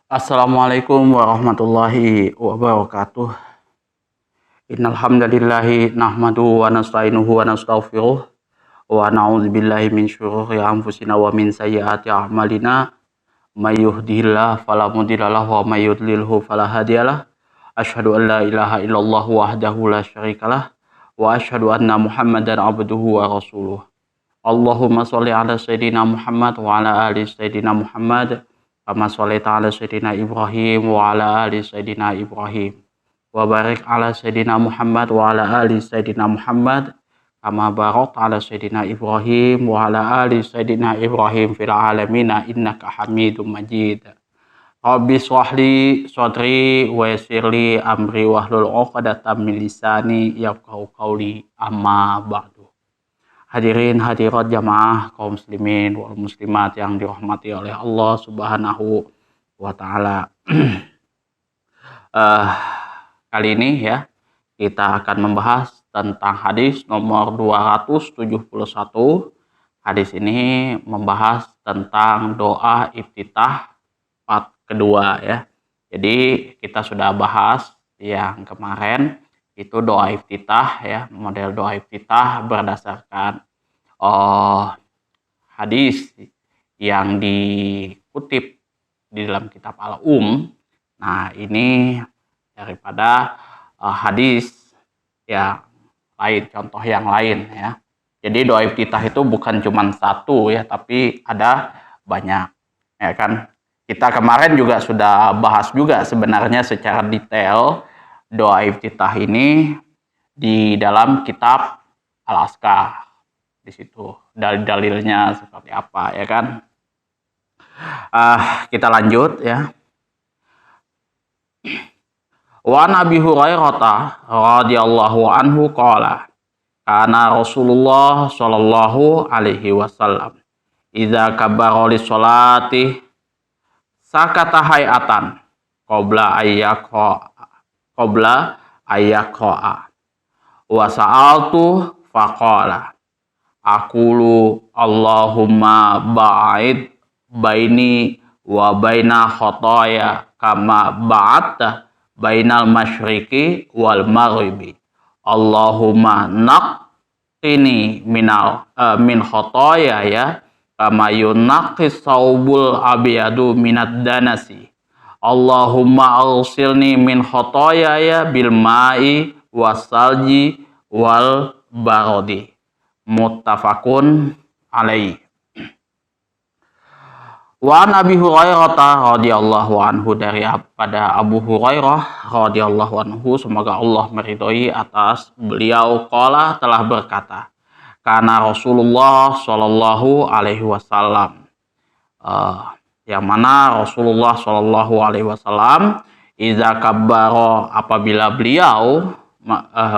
Assalamualaikum warahmatullahi wabarakatuh. Innal hamdalillahi nahmaduhu wa nasta'inuhu wa nastaghfiruh wa na'udzubillahi min syururi anfusina wa min sayyiati a'malina. May yahdihillahu fala mudilla lahu wa may yudlilhu fala hadiyalah. Asyhadu an la ilaha illallah wahdahu la syarikalah wa asyhadu anna Muhammadan abduhu wa rasuluh. Allahumma sholli ala sayyidina Muhammad wa ala ali sayyidina Muhammad kama sholaita ala sayyidina Ibrahim wa ala ali sayyidina Ibrahim wa barik ala sayyidina Muhammad wa ala ali sayyidina Muhammad kama barakta ala sayyidina Ibrahim wa ala ali sayyidina Ibrahim fil alamin innaka Hamidum Majid. Rabbi shrah li sadri wa yassir li amri wahlul 'uqdatam min lisani yafqahu qawli, amma ba'du. Hadirin hadirat jamaah kaum muslimin wal muslimat yang dirahmati oleh Allah Subhanahu wa taala. Kali ini ya kita akan membahas tentang hadis nomor 271. Hadis ini membahas tentang doa iftitah part kedua ya. Jadi kita sudah bahas yang kemarin itu doa iftitah ya, model doa iftitah berdasarkan hadis yang dikutip di dalam kitab Nah, ini daripada hadis yang lain, contoh yang lain ya. Jadi doa iftitah itu bukan cuma satu ya, tapi ada banyak ya kan. Kita kemarin juga sudah bahas juga sebenarnya secara detail doa iftitah ini di dalam kitab Al-Azkar. Di situ dalil-dalilnya seperti apa ya kan. Kita lanjut ya. Wa Nabi Hurairah radhiyallahu anhu qala kana Rasulullah sallallahu alaihi wasallam idza kabbara lis sholati sakata hayatan qabla ayyaqra wa sa'altu faqala aqulu Allahumma ba'id baini wa baina khotoya kama ba'atta bainal masyriqi wal maghribi Allahumma naqqini min khotoya ya kama yunaqqis saubul abyadu minad danasi Allahumma arsilni min khotoya ya bil ma'i wasalji wal barodi. Muttafaqun alaihi. Wa Nabi Hurairah radhiyallahu anhu, daripada Abu Hurairah radhiyallahu anhu, semoga Allah meridhoi atas beliau, qala telah berkata, kana Rasulullah sallallahu alaihi wasallam, yang mana Rasulullah sallallahu alaihi wasallam iza kabbaro, apabila beliau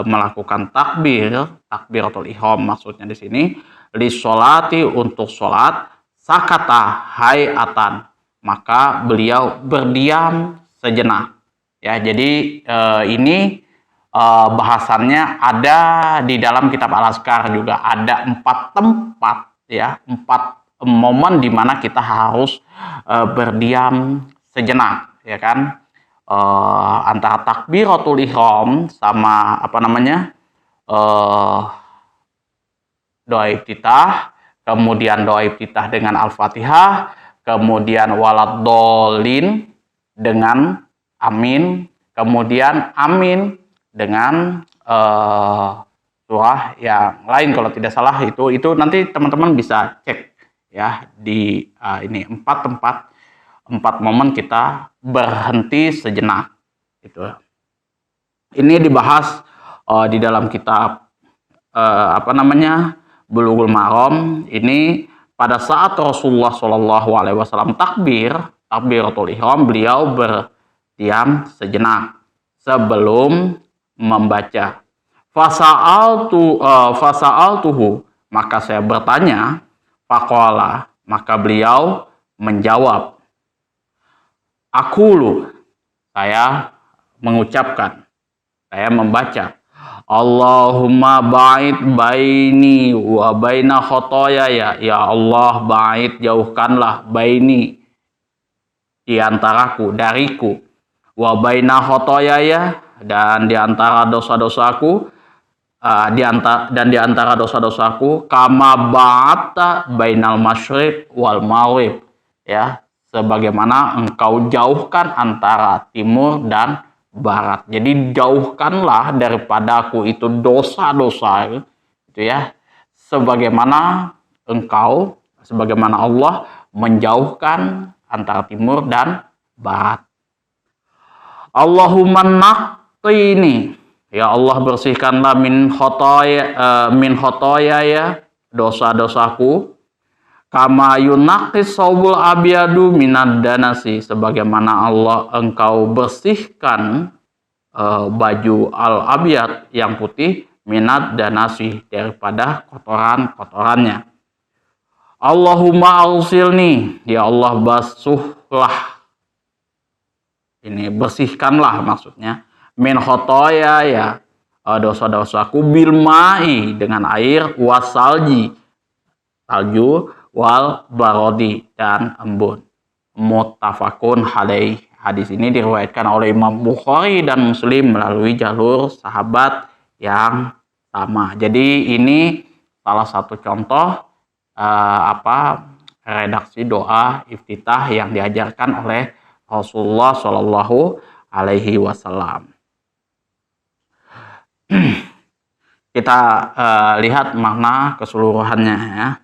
melakukan takbiratul ihram maksudnya di sini, li sholati untuk sholat, sakata hayatan maka beliau berdiam sejenak ya. Jadi ini bahasannya ada di dalam kitab Al-Azkar juga, ada 4 tempat ya, 4 momen di mana kita harus berdiam sejenak ya kan. Antara takbiratul ihram sama doa iftitah, kemudian doa iftitah dengan Al-Fatihah, kemudian waladdallin dengan amin, kemudian amin dengan surah yang lain kalau tidak salah. Itu nanti teman-teman bisa cek ya di ini 4 momen kita berhenti sejenak itu. Ini dibahas di dalam kitab Bulughul Maram. Ini pada saat Rasulullah Shallallahu alaihi wasallam takbiratul ihram, beliau berdiam sejenak sebelum membaca. Fasa'altuhu, maka saya bertanya, faqala, maka beliau menjawab, aqulu, saya mengucapkan, saya membaca, Allahumma ba'id baini wa baina khotoya ya Allah, ba'id, jauhkanlah, baini, di antaraku, dariku, wa baina khotoyaya, dan di antara dosa-dosaku, di antara dosa-dosaku, kama ba'ata bainal masyriq wal maghrib, ya, sebagaimana engkau jauhkan antara timur dan barat. Jadi jauhkanlah daripadaku itu dosa-dosa itu ya, sebagaimana Allah menjauhkan antara timur dan barat. Allahumma naqqini, ya Allah bersihkanlah min khotoya ya, dosa-dosaku, kama yunaqqis saubul abyadu minad danasi, sebagaimana Allah engkau bersihkan baju al-abyad yang putih, minad danasi, daripada kotoran-kotorannya. Allahumma ausilni, ya Allah basuhlah, ini bersihkanlah maksudnya, min khotoya ya, dosa-dosaku, bil ma'i, dengan air, wasalji, salju, wal barodi, dan embun. Muttafaqun alaih. Hadis ini diriwayatkan oleh Imam Bukhari dan Muslim melalui jalur sahabat yang sama. Jadi ini salah satu contoh redaksi doa iftitah yang diajarkan oleh Rasulullah Shallallahu Alaihi Wasallam. Kita lihat makna keseluruhannya ya.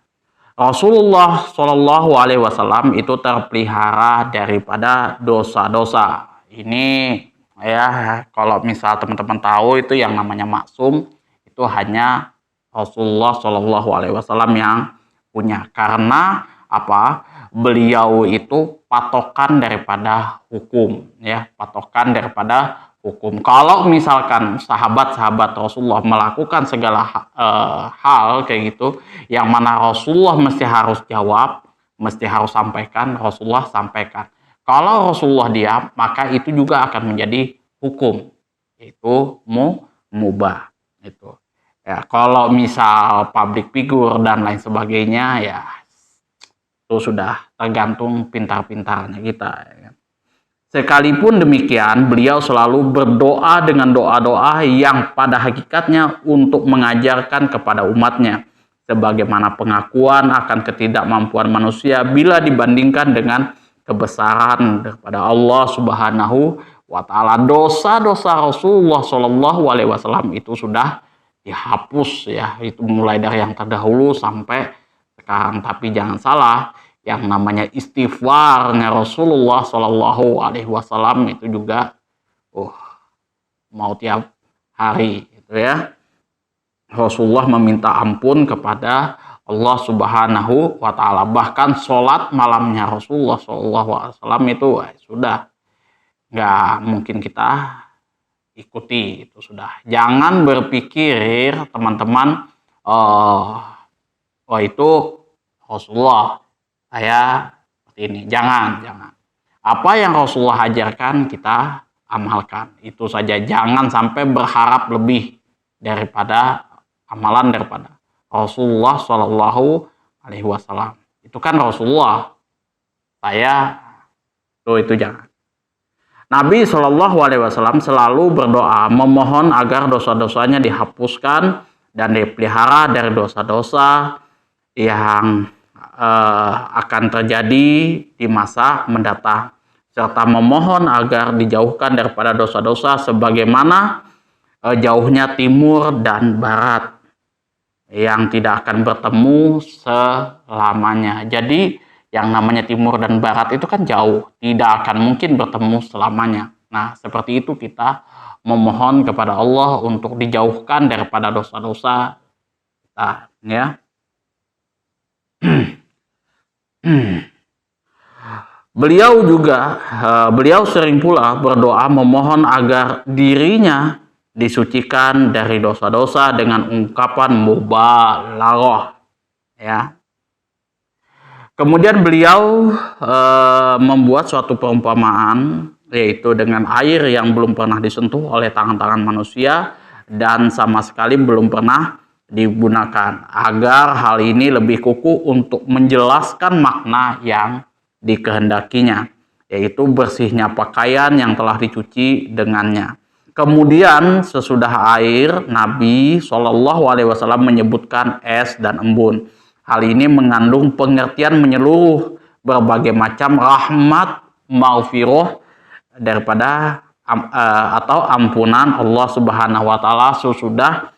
Rasulullah Shallallahu Alaihi Wasallam itu terpelihara daripada dosa-dosa. Ini ya, kalau misal teman-teman tahu itu yang namanya maksum itu hanya Rasulullah Shallallahu Alaihi Wasallam yang punya. Karena apa? Beliau itu patokan daripada hukum ya, patokan daripada hukum. Kalau misalkan sahabat-sahabat Rasulullah melakukan segala hal kayak gitu, yang mana Rasulullah mesti harus jawab, mesti harus sampaikan, Rasulullah sampaikan. Kalau Rasulullah diam, maka itu juga akan menjadi hukum, itu mubah. Itu ya, kalau misal public figure dan lain sebagainya ya, itu sudah tergantung pintar-pintarnya kita ya. Sekalipun demikian, beliau selalu berdoa dengan doa-doa yang pada hakikatnya untuk mengajarkan kepada umatnya, sebagaimana pengakuan akan ketidakmampuan manusia bila dibandingkan dengan kebesaran daripada Allah Subhanahu wa Ta'ala. Dosa-dosa Rasulullah Shallallahu Alaihi Wasallam itu sudah dihapus ya, itu mulai dari yang terdahulu sampai sekarang. Tapi jangan salah, yang namanya istighfarnya Rasulullah Shallallahu Alaihi Wasallam itu juga mau tiap hari gitu ya. Rasulullah meminta ampun kepada Allah Subhanahu wa Ta'ala. Bahkan sholat malamnya Rasulullah Shallallahu Alaihi Wasallam itu sudah nggak mungkin kita ikuti, itu sudah. Jangan berpikir teman-teman itu Rasulullah saya seperti ini. Jangan. Apa yang Rasulullah ajarkan kita amalkan. Itu saja. Jangan sampai berharap lebih daripada amalan daripada Rasulullah Shallallahu Alaihi Wasallam. Itu kan Rasulullah. Saya itu jangan. Nabi Shallallahu Alaihi Wasallam selalu berdoa memohon agar dosa-dosanya dihapuskan dan dipelihara dari dosa-dosa yang akan terjadi di masa mendatang, serta memohon agar dijauhkan daripada dosa-dosa sebagaimana jauhnya timur dan barat yang tidak akan bertemu selamanya. Jadi yang namanya timur dan barat itu kan jauh, tidak akan mungkin bertemu selamanya. Nah, seperti itu kita memohon kepada Allah untuk dijauhkan daripada dosa-dosa kita ya. Beliau sering pula berdoa memohon agar dirinya disucikan dari dosa-dosa dengan ungkapan mubalaghah ya. Kemudian beliau membuat suatu perumpamaan, yaitu dengan air yang belum pernah disentuh oleh tangan-tangan manusia dan sama sekali belum pernah digunakan, agar hal ini lebih kukuh untuk menjelaskan makna yang dikehendakinya, yaitu bersihnya pakaian yang telah dicuci dengannya. Kemudian sesudah air, Nabi Shallallahu Alaihi Wasallam menyebutkan es dan embun. Hal ini mengandung pengertian menyeluruh berbagai macam rahmat, maghfirah daripada atau ampunan Allah Subhanahu Wa Taala sesudah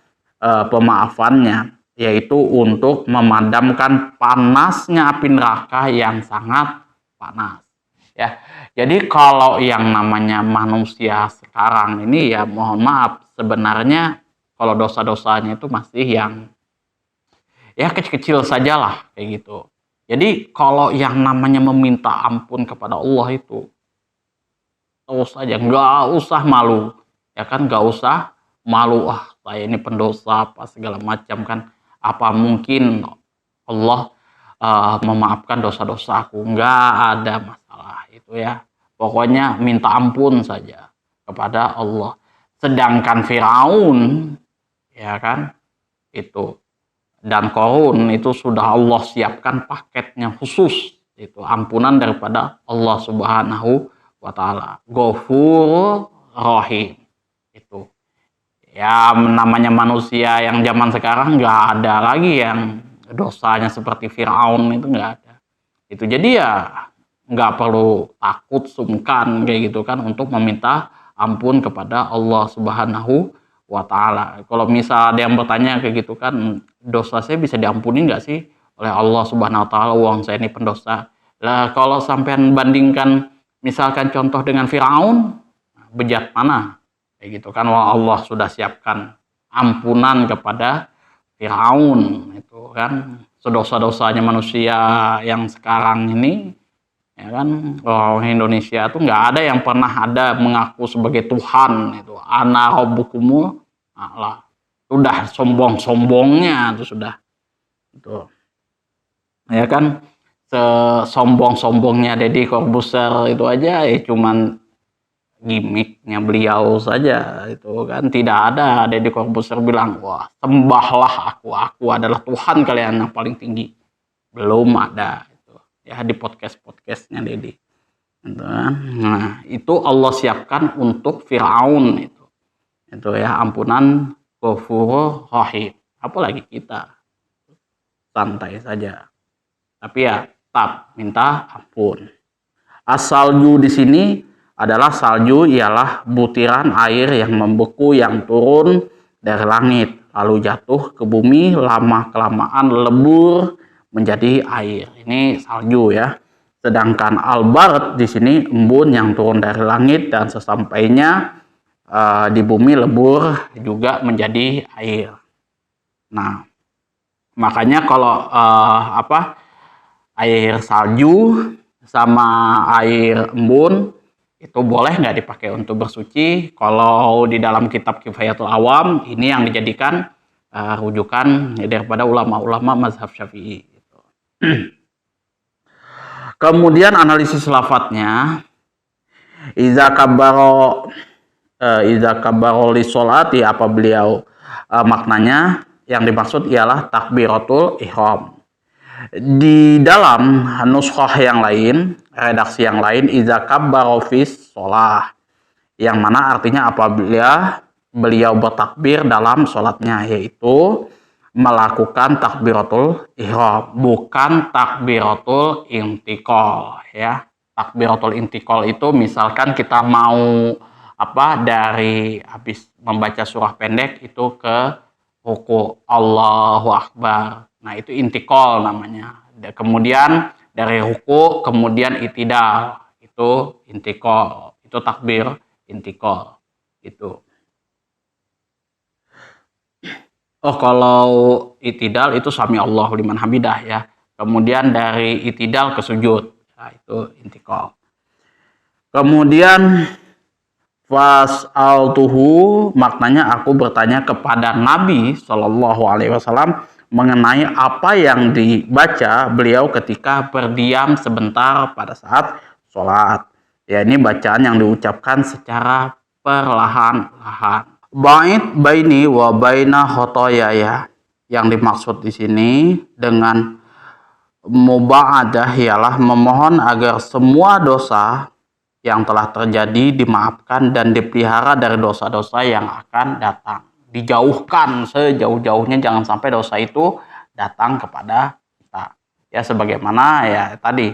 pemaafannya, yaitu untuk memadamkan panasnya api neraka yang sangat panas. Ya, jadi kalau yang namanya manusia sekarang ini ya mohon maaf, sebenarnya kalau dosa-dosanya itu masih yang ya kecil-kecil sajalah kayak gitu. Jadi kalau yang namanya meminta ampun kepada Allah itu terus saja, nggak usah malu, ya kan, nggak usah malu, saya ini pendosa apa segala macam kan, apa mungkin Allah memaafkan dosa-dosaku, nggak ada masalah itu ya. Pokoknya minta ampun saja kepada Allah. Sedangkan Firaun, ya kan, itu dan Qarun itu sudah Allah siapkan paketnya khusus, itu ampunan daripada Allah Subhanahu wa Ta'ala. Ghafur Rahim itu. Ya namanya manusia yang zaman sekarang nggak ada lagi yang dosanya seperti Firaun, itu nggak ada. Itu jadi ya nggak perlu takut sungkan kayak gitu kan untuk meminta ampun kepada Allah Subhanahu wa Ta'ala. Kalau misal ada yang bertanya kayak gitu kan, dosa saya bisa diampuni nggak sih oleh Allah Subhanahu wa Ta'ala, uang saya ini pendosa. Lah kalau sampean bandingkan misalkan contoh dengan Firaun, bejat mana kayak gitu kan. Wah, Allah sudah siapkan ampunan kepada Firaun itu kan, sedosa-dosanya manusia yang sekarang ini, ya kan. Orang Indonesia tuh nggak ada yang pernah ada mengaku sebagai Tuhan, itu ana rabbukumul a'la. Sudah sombong-sombongnya itu sudah itu, ya kan. Sesombong-sombongnya Deddy Corbuzier itu aja ya cuman gimmicknya beliau saja itu kan. Tidak ada Deddy Corbuzier bilang, wah sembahlah aku adalah Tuhan kalian yang paling tinggi. Belum ada itu ya di podcastnya Deddy gitu kan. Nah itu Allah siapkan untuk Firaun itu ya, ampunan Ghafurur Rahim. Apalagi kita santai saja, tapi ya tetap minta ampun. As-salju di sini adalah salju ialah butiran air yang membeku yang turun dari langit lalu jatuh ke bumi, lama kelamaan lebur menjadi air. Ini salju ya. Sedangkan al-bard di sini embun yang turun dari langit dan sesampainya di bumi lebur juga menjadi air. Nah, makanya kalau air salju sama air embun itu boleh nggak dipakai untuk bersuci. Kalau di dalam kitab Kifayatul Awam ini yang dijadikan rujukan daripada ulama-ulama mazhab Syafi'i gitu. Kemudian analisis lafadznya, iza kabbaro li sholati, apa beliau maknanya yang dimaksud ialah takbiratul ihram. Di dalam nuskhah yang lain, redaksi yang lain, iza kabbaro fis sholah, yang mana artinya apabila beliau bertakbir dalam sholatnya, yaitu melakukan takbiratul ihram, bukan takbiratul intiqal ya. Takbiratul intiqal itu misalkan kita mau dari habis membaca surah pendek itu ke ruku, Allahu Akbar. Nah itu intiqal namanya. Kemudian dari ruku kemudian itidal, itu intiqal, itu takbir intiqal itu. Kalau itidal itu sami Allahu liman hamidah ya. Kemudian dari itidal ke sujud, nah, itu intiqal. Kemudian fas'altuhu, maknanya aku bertanya kepada Nabi Shallallahu Alaihi Wasallam mengenai apa yang dibaca beliau ketika berdiam sebentar pada saat sholat. Ya ini bacaan yang diucapkan secara perlahan-lahan. Ba'id baini wa baina khotoyaya, yang dimaksud di sini dengan muba'adah ialah memohon agar semua dosa yang telah terjadi dimaafkan dan dipelihara dari dosa-dosa yang akan datang. Dijauhkan sejauh-jauhnya, jangan sampai dosa itu datang kepada kita. Ya sebagaimana ya tadi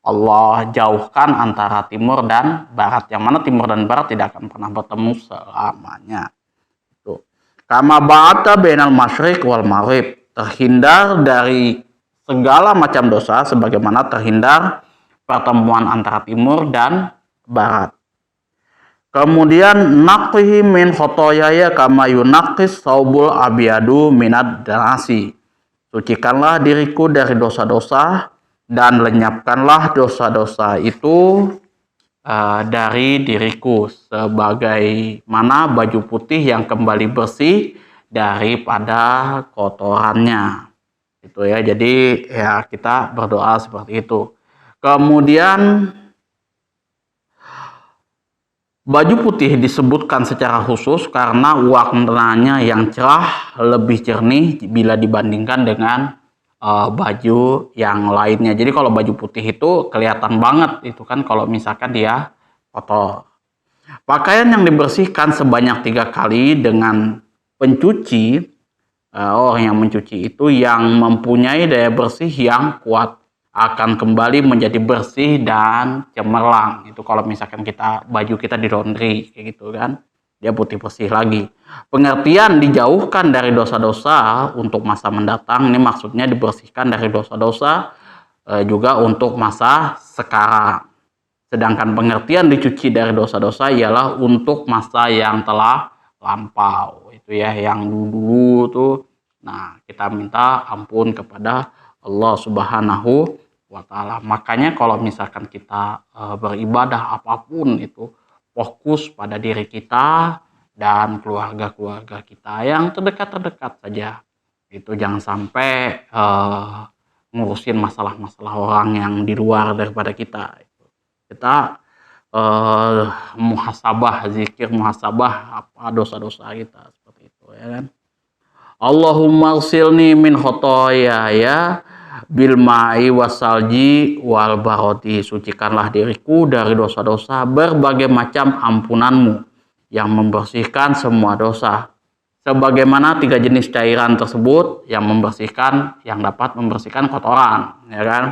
Allah jauhkan antara timur dan barat, yang mana timur dan barat tidak akan pernah bertemu selamanya. Itu. Kama ba'ata bainal masyriq wal maghrib, terhindar dari segala macam dosa sebagaimana terhindar pertemuan antara timur dan barat. Kemudian naqihi min khotoyaya kama yunaqis saubul abiyadu minad danasi. Sucikanlah diriku dari dosa-dosa dan lenyapkanlah dosa-dosa itu dari diriku sebagaimana baju putih yang kembali bersih daripada kotorannya. Itu ya. Jadi ya kita berdoa seperti itu. Kemudian baju putih disebutkan secara khusus karena warnanya yang cerah, lebih jernih bila dibandingkan dengan baju yang lainnya. Jadi kalau baju putih itu kelihatan banget itu kan kalau misalkan dia kotor. Pakaian yang dibersihkan sebanyak 3 kali dengan pencuci, orang yang mencuci itu yang mempunyai daya bersih yang kuat akan kembali menjadi bersih dan cemerlang. Itu kalau misalkan baju kita di laundry kayak gitu kan, dia putih bersih lagi. Pengertian dijauhkan dari dosa-dosa untuk masa mendatang, ini maksudnya dibersihkan dari dosa-dosa juga untuk masa sekarang. Sedangkan pengertian dicuci dari dosa-dosa ialah untuk masa yang telah lampau. Itu ya, yang dulu tuh. Nah, kita minta ampun kepada Allah Subhanahu wa ta'ala. Makanya kalau misalkan kita beribadah apapun itu, fokus pada diri kita dan keluarga-keluarga kita yang terdekat-terdekat saja. Itu jangan sampai ngurusin masalah-masalah orang yang di luar daripada kita. Kita muhasabah, zikir muhasabah apa dosa-dosa kita seperti itu ya kan. Allahumma ghsilni min khotoya ya bil ma'i wasalji wal baroti. Sucikanlah diriku dari dosa-dosa berbagai macam ampunanmu yang membersihkan semua dosa. Sebagaimana 3 jenis cairan tersebut yang dapat membersihkan kotoran, ya kan?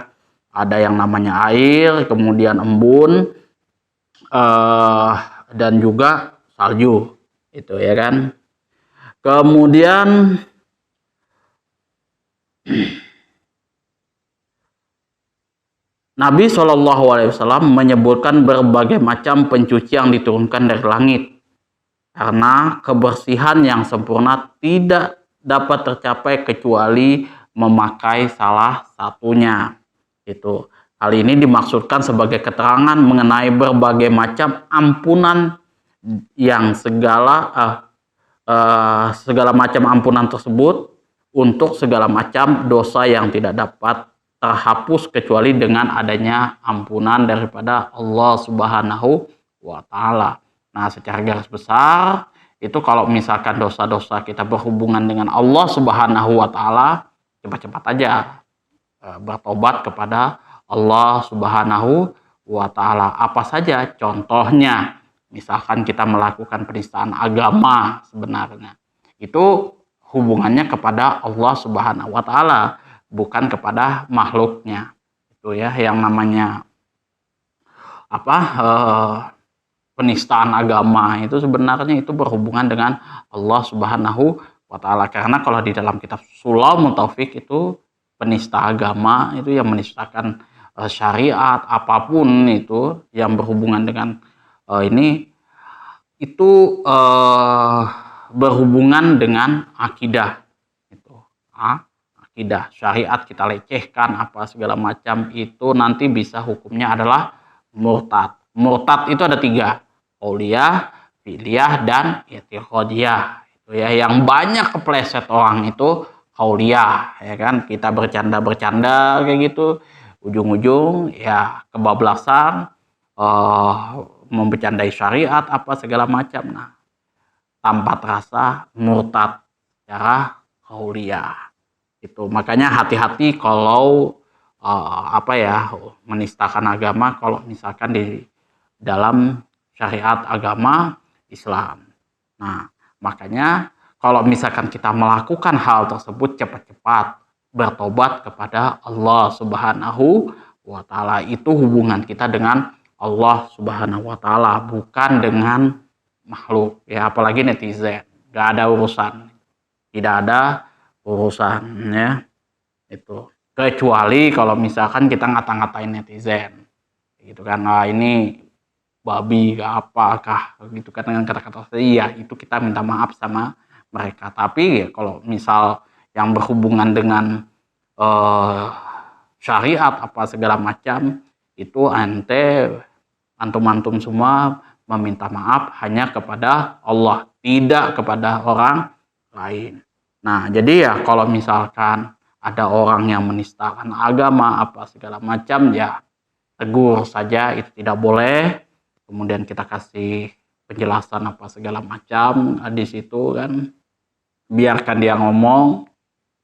Ada yang namanya air, kemudian embun, dan juga salju, itu ya kan. Kemudian Nabi SAW menyebutkan berbagai macam pencuci yang diturunkan dari langit, karena kebersihan yang sempurna tidak dapat tercapai kecuali memakai salah satunya. Itu. Hal ini dimaksudkan sebagai keterangan mengenai berbagai macam ampunan yang segala macam ampunan tersebut untuk segala macam dosa yang tidak dapat terhapus kecuali dengan adanya ampunan daripada Allah Subhanahu wa ta'ala. Nah, secara garis besar itu kalau misalkan dosa-dosa kita berhubungan dengan Allah Subhanahu wa ta'ala, cepat-cepat aja bertobat kepada Allah Subhanahu wa ta'ala. Apa saja contohnya? Misalkan kita melakukan penistaan agama, sebenarnya itu hubungannya kepada Allah Subhanahu wa ta'ala, bukan kepada makhluknya. Itu ya, yang namanya penistaan agama itu sebenarnya itu berhubungan dengan Allah Subhanahu wa ta'ala. Karena kalau di dalam kitab Sulaumut Taufik itu penista agama itu yang menistakan syariat apapun itu yang berhubungan dengan ini itu berhubungan dengan akidah itu. Akidah, syariat kita lecehkan apa segala macam itu nanti bisa hukumnya adalah murtad. Murtad itu ada 3, qauliyah, fi'liyah, dan i'tiqadiyah. Itu ya, yang banyak kepleset orang itu qauliyah, ya kan, kita bercanda-bercanda kayak gitu, ujung-ujung ya kebablasan, membercandai syariat apa segala macam. Nah, tanpa terasa murtad secara qauliyah. Itu makanya hati-hati kalau menistakan agama kalau misalkan dalam syariat agama Islam. Nah, makanya kalau misalkan kita melakukan hal tersebut, cepat-cepat bertobat kepada Allah Subhanahu wa Ta'ala. Itu hubungan kita dengan Allah Subhanahu wa Ta'ala, bukan dengan makhluk. Ya, apalagi netizen. Gak ada urusan. Tidak ada urusannya itu. Kecuali kalau misalkan kita ngata-ngatain netizen. Gitu kan. Nah, ini babi gak apakah gitu kan, dengan kata-kata iya, itu kita minta maaf sama mereka. Tapi ya, kalau misal yang berhubungan dengan syariat apa segala macam, itu antum semua meminta maaf hanya kepada Allah, tidak kepada orang lain. Nah, jadi ya kalau misalkan ada orang yang menistakan agama apa segala macam, ya tegur saja, itu tidak boleh. Kemudian kita kasih penjelasan apa segala macam di situ kan, biarkan dia ngomong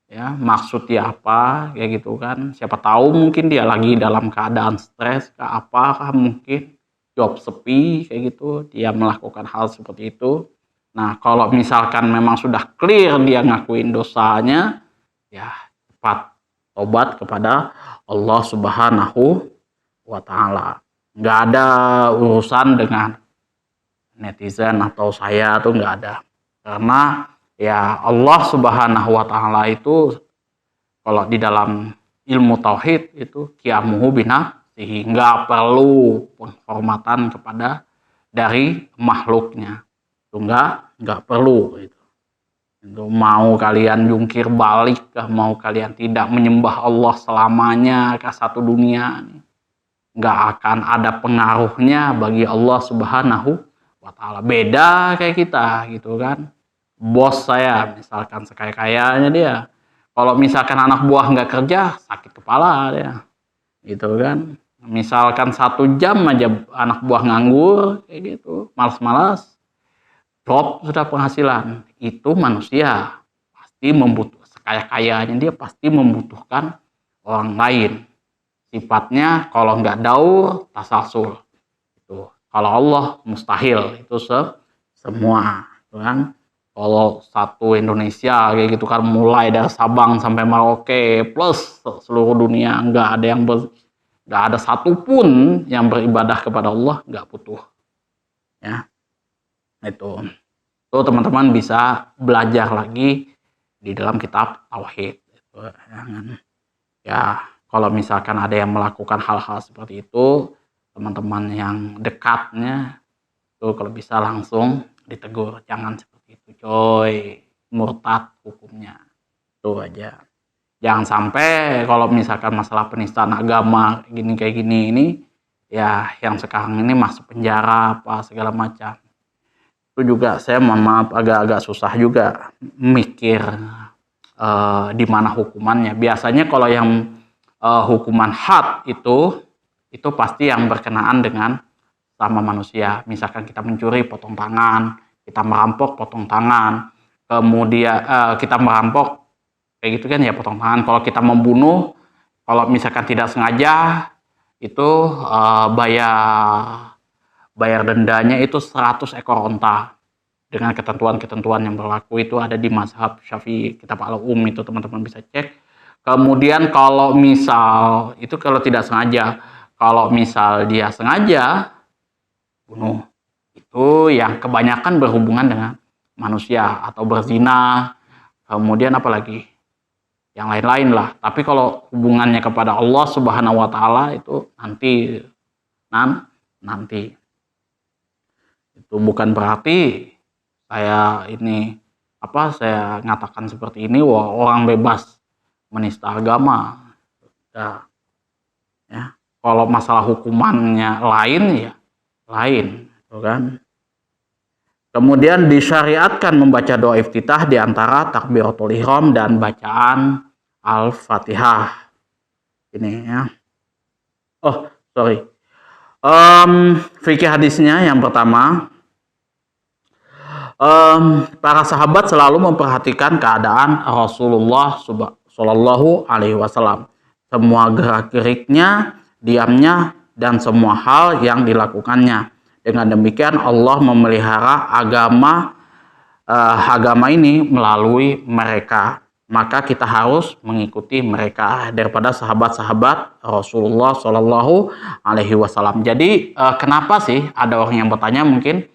ya, maksud dia apa kayak gitu kan. Siapa tahu mungkin dia lagi dalam keadaan stres ke apakah, mungkin job sepi kayak gitu, dia melakukan hal seperti itu. Nah, kalau misalkan memang sudah clear dia ngakuin dosanya, ya cepat tobat kepada Allah Subhanahu wa Ta'ala. Nggak ada urusan dengan netizen atau saya tuh, nggak ada. Karena ya Allah Subhanahu wa Ta'ala itu kalau di dalam ilmu tauhid itu qiyamuhu binafsihi, nggak perlu penghormatan kepada dari makhluknya. Itu nggak perlu itu. Itu mau kalian jungkir balik, mau kalian tidak menyembah Allah selamanya ke satu dunia, nggak akan ada pengaruhnya bagi Allah Subhanahu wa Ta'ala. Beda kayak kita gitu kan. Bos saya misalkan sekaya-kayanya dia, kalau misalkan anak buah nggak kerja, sakit kepala dia gitu kan. Misalkan 1 jam aja anak buah nganggur kayak gitu, malas-malas, drop sudah penghasilan. Itu manusia pasti membutuhkan, sekaya-kayanya dia pasti membutuhkan orang lain. Sifatnya kalau nggak daur tasalsul itu. Kalau Allah mustahil itu semua kan. Kalau satu Indonesia kayak gitu kan, mulai dari Sabang sampai Merauke plus seluruh dunia, nggak ada satupun yang beribadah kepada Allah nggak butuh ya. Itu teman-teman bisa belajar lagi di dalam kitab tauhid itu, ya. Kalau misalkan ada yang melakukan hal-hal seperti itu, teman-teman yang dekatnya itu kalau bisa langsung ditegur, jangan seperti itu coy, murtad hukumnya. Itu aja. Jangan sampai kalau misalkan masalah penistaan agama kayak gini ini ya, yang sekarang ini masuk penjara apa segala macam. Itu juga saya mohon maaf agak-agak susah juga mikir di mana hukumannya. Biasanya kalau yang hukuman had itu pasti yang berkenaan dengan sama manusia. Misalkan kita mencuri, potong tangan, kita merampok, potong tangan, kemudian kita merampok kayak gitu kan ya, potong tangan. Kalau kita membunuh, kalau misalkan tidak sengaja itu bayar dendanya itu 100 ekor onta dengan ketentuan-ketentuan yang berlaku. Itu ada di mazhab Syafi'i, kitab Al-Um, itu teman-teman bisa cek. Kemudian kalau misal itu kalau tidak sengaja, kalau misal dia sengaja bunuh, itu yang kebanyakan berhubungan dengan manusia atau berzina, kemudian apalagi yang lain-lain lah. Tapi kalau hubungannya kepada Allah Subhanahu wa Ta'ala itu nanti. Itu bukan berarti saya ngatakan seperti ini, wah orang bebas menista agama. Ya. Kalau masalah hukumannya lain ya lain, kan. Kemudian disyariatkan membaca doa iftitah di antara takbiratul ihram dan bacaan Al-Fatihah. Ini ya. Oh, sorry. Fikih hadisnya yang pertama, para sahabat selalu memperhatikan keadaan Rasulullah Shallallahu Alaihi Wasallam, semua gerak-geriknya, diamnya, dan semua hal yang dilakukannya. Dengan demikian Allah memelihara agama ini melalui mereka. Maka kita harus mengikuti mereka daripada sahabat-sahabat Rasulullah Shallallahu Alaihi Wasallam. Jadi kenapa sih ada orang yang bertanya mungkin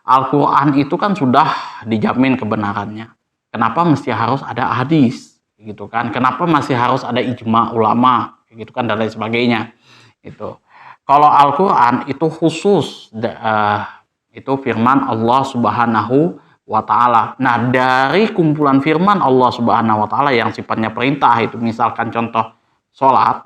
Al-Quran itu kan sudah dijamin kebenarannya. Kenapa mesti harus ada hadis, gitu kan? Kenapa masih harus ada ijma ulama, gitu kan, dan lain sebagainya. Itu. Kalau Al-Quran itu khusus, itu firman Allah Subhanahu wa Ta'ala. Nah, dari kumpulan firman Allah Subhanahu wa Ta'ala yang sifatnya perintah, itu misalkan contoh sholat,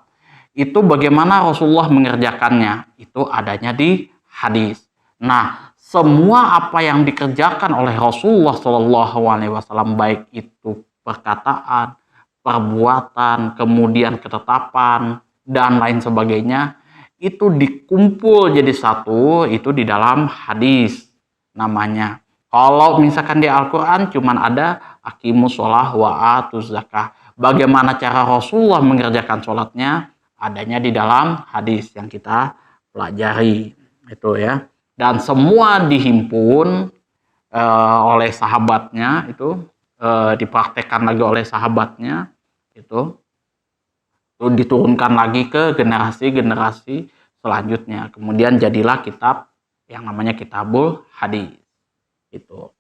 itu bagaimana Rasulullah mengerjakannya, itu adanya di hadis. Nah, semua apa yang dikerjakan oleh Rasulullah Shallallahu Alaihi Wasallam, baik itu perkataan, perbuatan, kemudian ketetapan dan lain sebagainya, itu dikumpul jadi satu, itu di dalam hadis namanya. Kalau misalkan di Al-Quran cuman ada aqimus sholah wa atuz zakah. Bagaimana cara Rasulullah mengerjakan sholatnya, adanya di dalam hadis yang kita pelajari. Itu ya. Dan semua dihimpun oleh sahabatnya, itu dipraktekkan lagi oleh sahabatnya, itu diturunkan lagi ke generasi-generasi selanjutnya. Kemudian jadilah kitab yang namanya Kitabul Hadis. Itu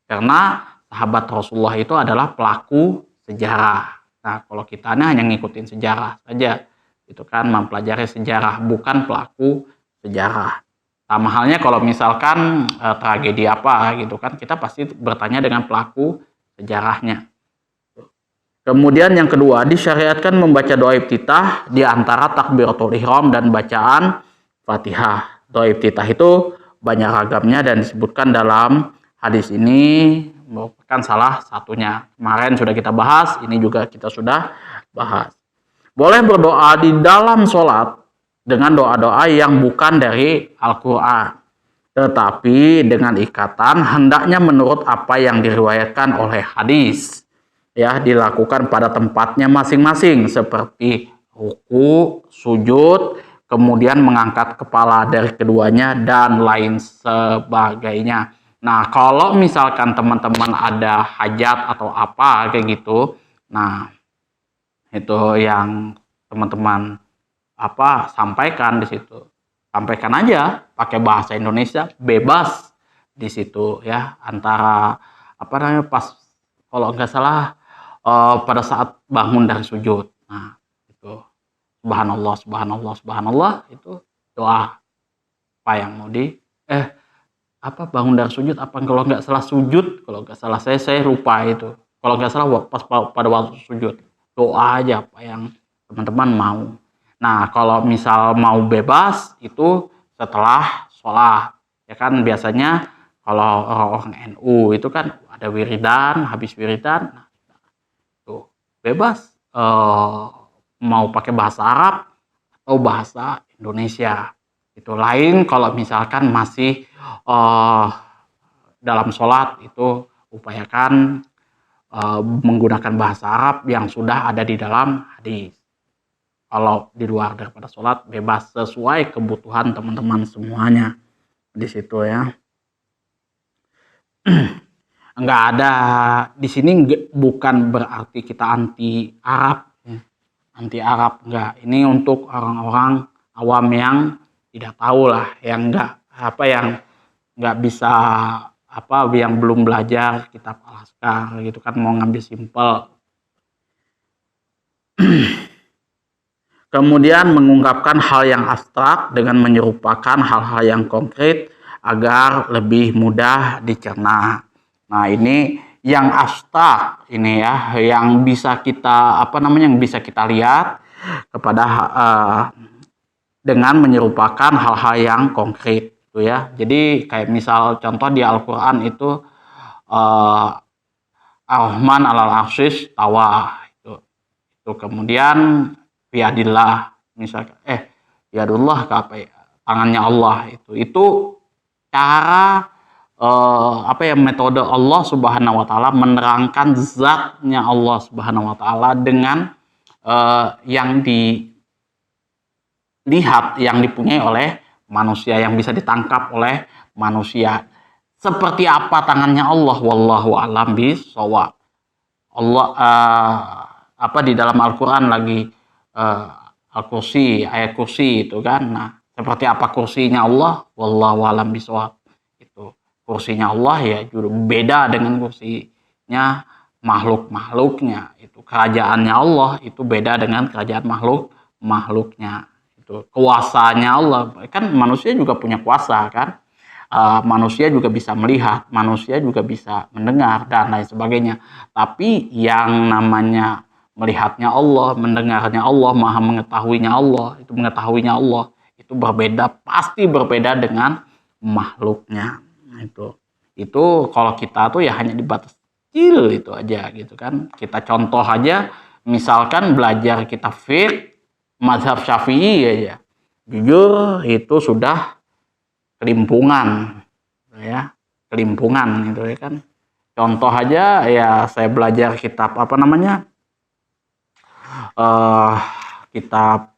karena sahabat Rasulullah itu adalah pelaku sejarah. Nah, kalau kita hanya ngikutin sejarah saja, itu kan mempelajari sejarah, bukan pelaku sejarah. Sama halnya kalau misalkan tragedi apa gitu kan, kita pasti bertanya dengan pelaku sejarahnya. Kemudian yang kedua, disyariatkan membaca doa iftitah di antara takbiratul ihram dan bacaan Fatihah. Doa iftitah itu banyak ragamnya dan disebutkan dalam hadis ini merupakan salah satunya. Kemarin sudah kita bahas, ini juga kita sudah bahas. Boleh berdoa di dalam sholat dengan doa-doa yang bukan dari Al-Quran, tetapi dengan ikatan hendaknya menurut apa yang diriwayatkan oleh hadis, ya, dilakukan pada tempatnya masing-masing seperti ruku, sujud, kemudian mengangkat kepala dari keduanya, dan lain sebagainya. Nah, kalau misalkan teman-teman ada hajat atau apa kayak gitu, nah itu yang teman-teman sampaikan di situ. Sampaikan aja pakai bahasa Indonesia, bebas di situ ya, antara pas kalau nggak salah pada saat bangun dari sujud. Nah, itu subhanallah, subhanallah, subhanallah, itu doa apa yang mau bangun dari sujud, kalau nggak salah sujud, kalau nggak salah saya lupa itu, kalau nggak salah pas pada waktu sujud, doa aja apa yang teman-teman mau. Nah, kalau misal mau bebas itu setelah sholat, ya kan biasanya kalau orang NU itu kan ada wiridan, habis wiridan, nah, tuh bebas mau pakai bahasa Arab atau bahasa Indonesia. Itu lain kalau misalkan masih dalam sholat, itu upayakan menggunakan bahasa Arab yang sudah ada di dalam hadis. Kalau di luar daripada sholat, bebas sesuai kebutuhan teman-teman semuanya di situ ya. Enggak ada di sini, bukan berarti kita anti Arab, anti Arab enggak. Ini untuk orang-orang awam yang tidak tahu lah, yang nggak bisa yang belum belajar kitab Al-Azkar gitu kan, mau ngambil simpel. Kemudian mengungkapkan hal yang abstrak dengan menyerupakan hal-hal yang konkret agar lebih mudah dicerna. Nah, ini yang abstrak ini ya, yang bisa kita yang bisa kita lihat kepada dengan menyerupakan hal-hal yang konkret itu ya. Jadi kayak misal contoh di Al-Qur'an itu Ar-Rahman 'alal 'arsy tawa, itu kemudian Yadillah, misalkan yadullah tangannya Allah, itu cara metode Allah Subhanahu wa Ta'ala menerangkan zatnya Allah Subhanahu wa Ta'ala dengan yang dilihat, yang dipunyai oleh manusia yang bisa ditangkap oleh manusia. Seperti apa tangannya Allah? Wallahu a'lam bishawab. Allah di dalam Al-Qur'an lagi Al-Kursi, ayat kursi itu kan. Nah, seperti apa kursinya Allah? Wallahu a'lam bishawab. Itu kursinya Allah ya beda dengan kursinya makhluknya. Itu kerajaannya Allah itu beda dengan kerajaan makhluknya. Itu kuasanya Allah. Kan manusia juga punya kuasa kan? Manusia juga bisa melihat, manusia juga bisa mendengar dan lain sebagainya. Tapi yang namanya melihatnya Allah, mendengarnya Allah, maha mengetahuinya Allah, itu berbeda, pasti berbeda dengan makhluknya. Itu kalau kita tuh ya hanya di batas kecil itu aja gitu kan. Kita contoh aja, misalkan belajar kitab fiqh mazhab Syafi'i aja. Jujur itu sudah kelimpungan gitu ya kan. Contoh aja ya saya belajar kitab kitab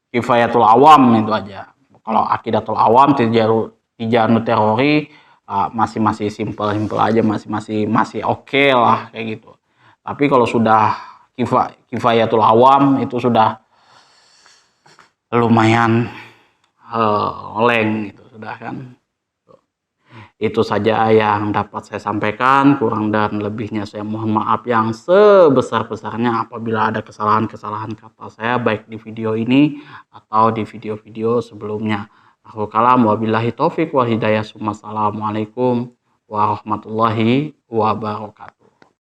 Kifayatul Awam itu aja. Kalau Aqidatul Awam Tijanut Terori masih simpel aja, masih oke lah kayak gitu. Tapi kalau sudah Kifayatul Awam itu sudah lumayan oleng gitu sudah kan. Itu saja yang dapat saya sampaikan, kurang dan lebihnya saya mohon maaf yang sebesar-besarnya apabila ada kesalahan-kesalahan kata saya baik di video ini atau di video-video sebelumnya. Aku kalam wabillahi taufik wal hidayah. Assalamualaikum warahmatullahi wabarakatuh.